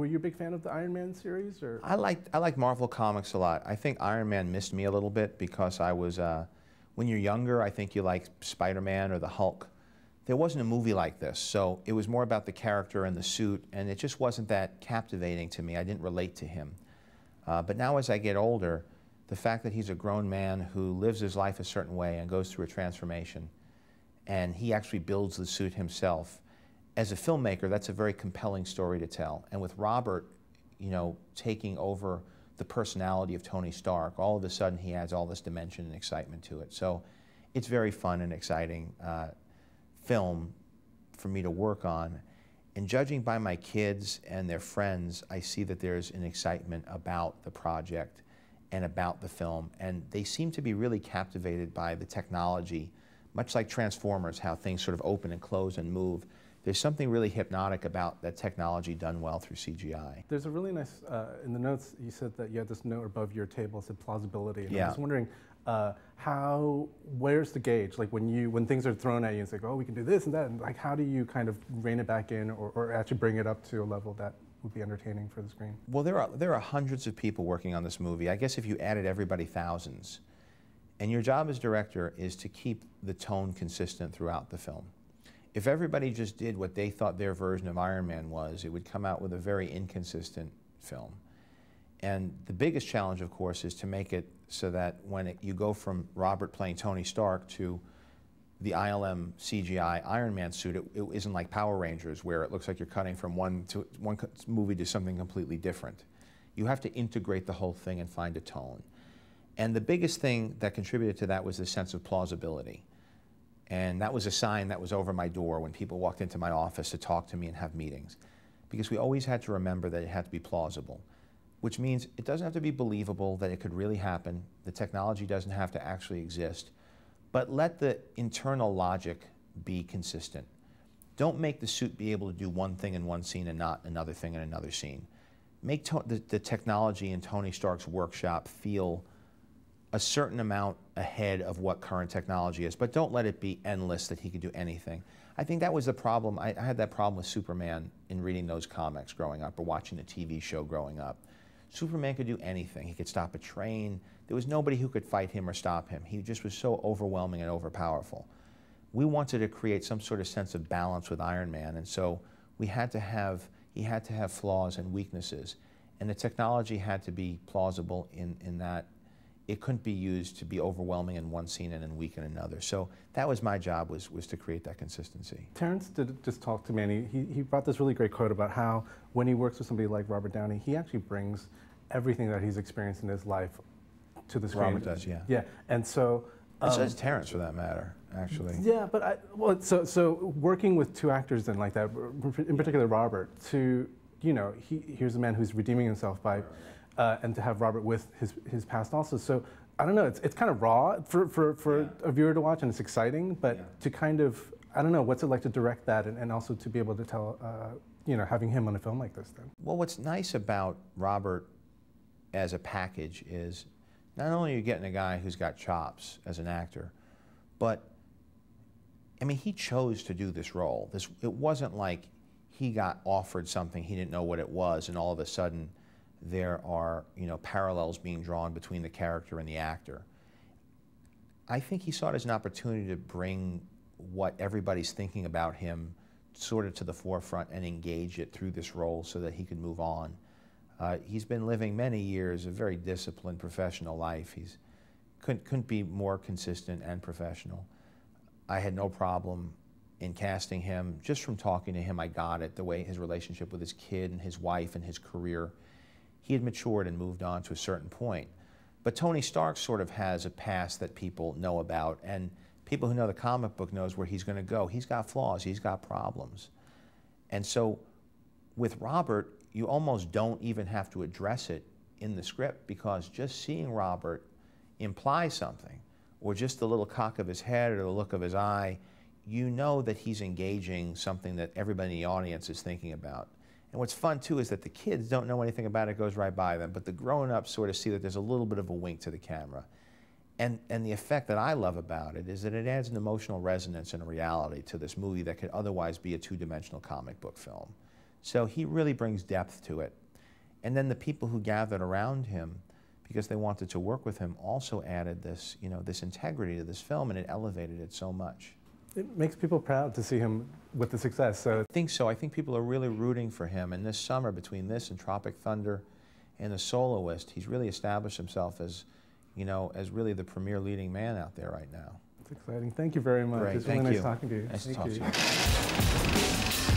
were you a big fan of the Iron Man series? Or I like Marvel Comics a lot. I think Iron Man missed me a little bit because I was, when you're younger, I think you like Spider-Man or the Hulk. There wasn't a movie like this, so it was more about the character and the suit, and it just wasn't that captivating to me. I didn't relate to him. But now as I get older, the fact that he's a grown man who lives his life a certain way and goes through a transformation, and he actually builds the suit himself, as a filmmaker, that's a very compelling story to tell. And with Robert, you know, taking over the personality of Tony Stark, all of a sudden he adds all this dimension and excitement to it. So it's very fun and exciting film for me to work on. And judging by my kids and their friends, I see that there's an excitement about the project and about the film. And they seem to be really captivated by the technology, much like Transformers, how things sort of open and close and move. There's something really hypnotic about that technology done well through CGI. There's a really nice, in the notes, you said that you had this note above your table that said plausibility. And yeah. I was wondering, where's the gauge? Like when things are thrown at you, it's like, oh, we can do this and that. And like, how do you kind of rein it back in or actually bring it up to a level that would be entertaining for the screen? Well, there are hundreds of people working on this movie. I guess if you added everybody, thousands. And your job as director is to keep the tone consistent throughout the film. If everybody just did what they thought their version of Iron Man was, it would come out with a very inconsistent film. And the biggest challenge, of course, is to make it so that when you go from Robert playing Tony Stark to the ILM CGI Iron Man suit, it isn't like Power Rangers, where it looks like you're cutting from one movie to something completely different. You have to integrate the whole thing and find a tone. And the biggest thing that contributed to that was the sense of plausibility. And that was a sign that was over my door when people walked into my office to talk to me and have meetings. Because we always had to remember that it had to be plausible, which means it doesn't have to be believable that it could really happen. The technology doesn't have to actually exist. But let the internal logic be consistent. Don't make the suit be able to do one thing in one scene and not another thing in another scene. Make the technology in Tony Stark's workshop feel a certain amount ahead of what current technology is, but don't let it be endless that he could do anything. I think that was the problem. I had that problem with Superman in reading those comics growing up or watching the TV show growing up. Superman could do anything. He could stop a train. There was nobody who could fight him or stop him. He just was so overwhelming and overpowerful. We wanted to create some sort of sense of balance with Iron Man, and so he had to have flaws and weaknesses, and the technology had to be plausible in that it couldn't be used to be overwhelming in one scene and then weak in another. So that was my job, was to create that consistency. Terrence did just talk to me, and he brought this really great quote about how when he works with somebody like Robert Downey, he actually brings everything that he's experienced in his life to the screen. Robert does, yeah. Yeah, and so... so does Terrence, for that matter, actually. Yeah, but so working with two actors then like that, in particular Robert, to, you know, here's a man who's redeeming himself by... and to have Robert with his past also. So I don't know, it's kind of raw for a viewer to watch, and it's exciting, but to kind of, I don't know, what's it like to direct that and also to be able to tell, you know, having him on a film like this then? Well, what's nice about Robert as a package is not only are you getting a guy who's got chops as an actor, but I mean, he chose to do this role. It wasn't like he got offered something, he didn't know what it was, and all of a sudden there are, you know, parallels being drawn between the character and the actor. I think he saw it as an opportunity to bring what everybody's thinking about him sort of to the forefront and engage it through this role so that he could move on. He's been living many years a very disciplined professional life. He's couldn't be more consistent and professional. I had no problem in casting him. Just from talking to him, I got it, the way his relationship with his kid and his wife and his career. He had matured and moved on to a certain point. But Tony Stark sort of has a past that people know about, and people who know the comic book knows where he's going to go. He's got flaws, he's got problems. And so with Robert, you almost don't even have to address it in the script, because just seeing Robert implies something, or just the little cock of his head or the look of his eye, you know that he's engaging something that everybody in the audience is thinking about. And what's fun, too, is that the kids don't know anything about it, goes right by them, but the grown-ups sort of see that there's a little bit of a wink to the camera. And the effect that I love about it is that it adds an emotional resonance and a reality to this movie that could otherwise be a two-dimensional comic book film. So he really brings depth to it. And then the people who gathered around him, because they wanted to work with him, also added this, you know, this integrity to this film, and it elevated it so much. It makes people proud to see him with the success. So I think so. I think people are really rooting for him. And this summer, between this and Tropic Thunder and The Soloist, he's really established himself as, you know, as really the premier leading man out there right now. It's exciting. Thank you very much. Great. It's really nice talking to you. Nice to Thank talk to you.